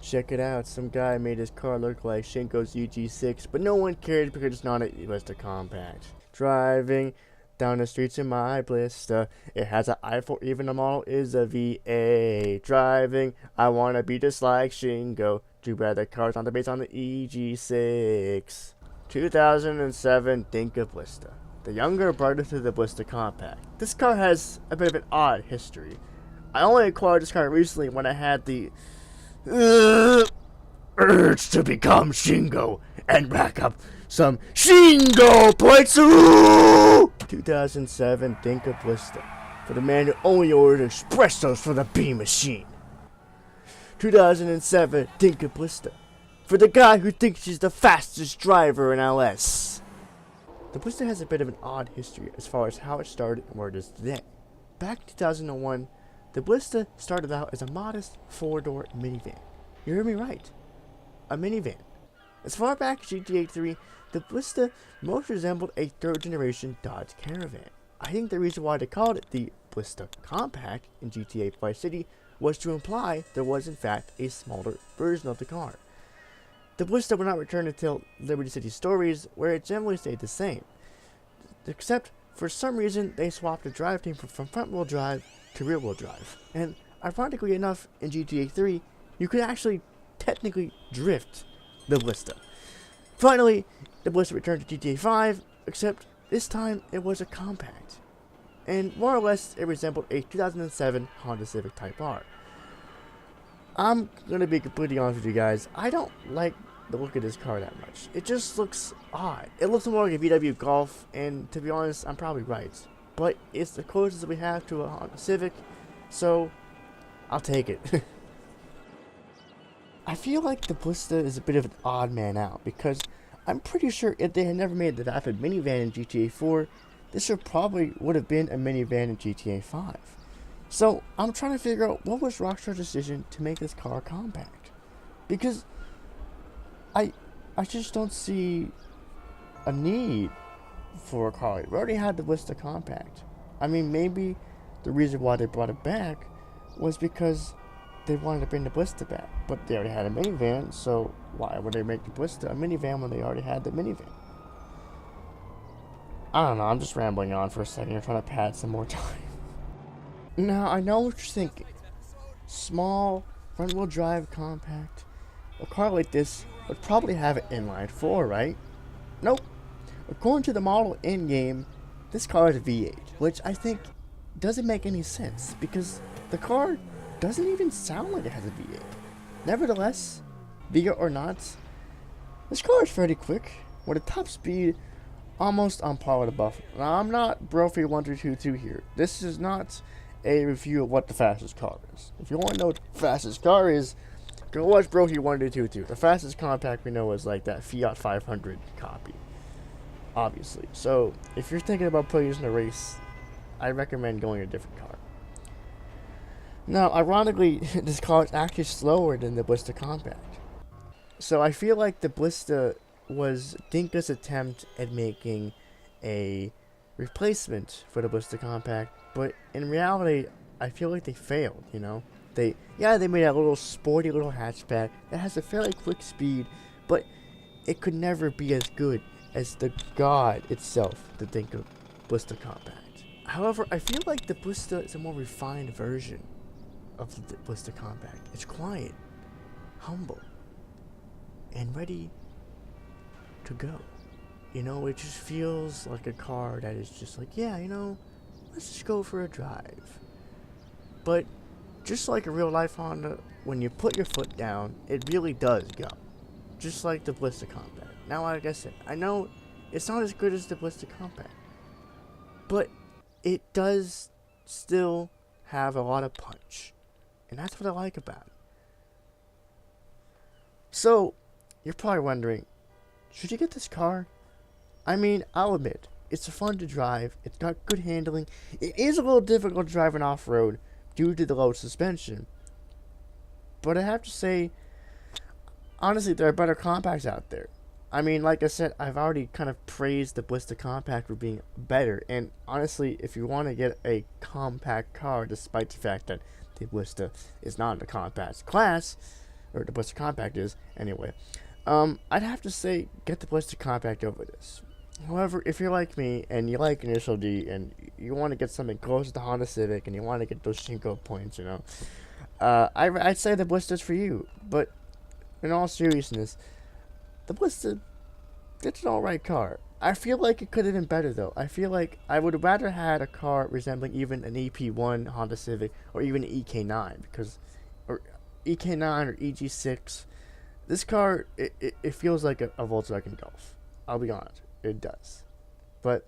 Check it out, some guy made his car look like Shinko's UG6, but no one cared because it's not a Blista compact. Driving down the streets in my Blista, it has an i4, even the model is a V8. Driving, I wanna be just like Shingo. Too bad the car's not based on the EG6. 2007 Dinka Blista, the younger brother to the Blista compact. This car has a bit of an odd history. I only acquired this car recently when I had the urge to become Shingo and rack up some Shingo points. 2007 Dinka Blista, for the man who only ordered espressos for the B machine. 2007 Dinka Blista, for the guy who thinks he's the fastest driver in LS. The Blista has a bit of an odd history as far as how it started and where it is today. Back in 2001, the Blista started out as a modest 4-door minivan. You heard me right, a minivan. As far back as GTA 3, the Blista most resembled a third-generation Dodge Caravan. I think the reason why they called it the Blista Compact in GTA Vice City was to imply there was in fact a smaller version of the car. The Blista would not return until Liberty City Stories, where it generally stayed the same, except for some reason they swapped the drive team from front-wheel drive to rear-wheel drive. And ironically enough, in GTA 3, you could actually technically drift the Blista. Finally, the Blista returned to GTA 5, except this time it was a compact, and more or less it resembled a 2007 Honda Civic Type R. I'm gonna be completely honest with you guys, I don't like the look of this car that much. It just looks odd. It looks more like a VW Golf, and to be honest, I'm probably right. But it's the closest that we have to a Honda Civic, so I'll take it. I feel like the Blista is a bit of an odd man out, because I'm pretty sure if they had never made the vapid minivan in GTA 4, this would have been a minivan in GTA 5. So I'm trying to figure out what was Rockstar's decision to make this car compact, because I just don't see a need for a car. We already had the Blista compact. I mean, maybe the reason why they brought it back was because they wanted to bring the Blista back, but they already had a minivan, so why would they make the Blista a minivan when they already had the minivan? I don't know, I'm just rambling on for a second. You're trying to pad some more time. Now, I know what you're thinking. Small, front-wheel drive compact. A car like this would probably have an inline 4, right? Nope. According to the model in-game, this car is a V8, which I think doesn't make any sense, because the car doesn't even sound like it has a V8. Nevertheless, V8 or not, this car is fairly quick, with a top speed almost on par with a Buffalo. Now, I'm not Brophy1322 here. This is not a review of what the fastest car is. If you want to know what the fastest car is, go watch Brophy1222. The fastest compact we know is like that Fiat 500 copy, obviously. So, if you're thinking about putting this in a race, I recommend going a different car. Now, ironically, this car is actually slower than the Blista Compact. So I feel like the Blista was Dinka's attempt at making a replacement for the Blista Compact, but in reality, I feel like they failed, you know? They made a little sporty little hatchback that has a fairly quick speed, but it could never be as good as the god itself, the Dinka Blista Compact. However, I feel like the Blista is a more refined version of the Blista Compact. It's quiet, humble, and ready to go. You know, it just feels like a car that is just like, yeah, you know, let's just go for a drive. But just like a real life Honda, when you put your foot down, it really does go. Just like the Blista Compact. Now, like I said, I know it's not as good as the Blista Compact, but it does still have a lot of punch. And that's what I like about it. So, you're probably wondering, should you get this car? I mean, I'll admit, it's fun to drive, it's got good handling, it is a little difficult driving off-road due to the low suspension. But I have to say, honestly, there are better compacts out there. I mean, like I said, I've already kind of praised the Blista Compact for being better, and honestly, if you want to get a compact car, despite the fact that the Blista is not in the compact class, or the Blista Compact is, anyway. I'd have to say get the Blista Compact over this. However, if you're like me and you like Initial D and you want to get something close to the Honda Civic and you want to get those Shinko points, I'd say the Blista's for you. But in all seriousness, the Blista, it's an alright car. I feel like it could have been better though. I feel like I would have rather had a car resembling even an EP1 Honda Civic or even an EK9 or EK9 or EG6. This car, it feels like a Volkswagen Golf. I'll be honest, it does. But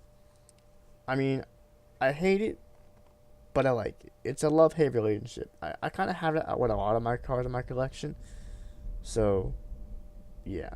I mean, I hate it, but I like it. It's a love-hate relationship. I kind of have that with a lot of my cars in my collection. So, yeah.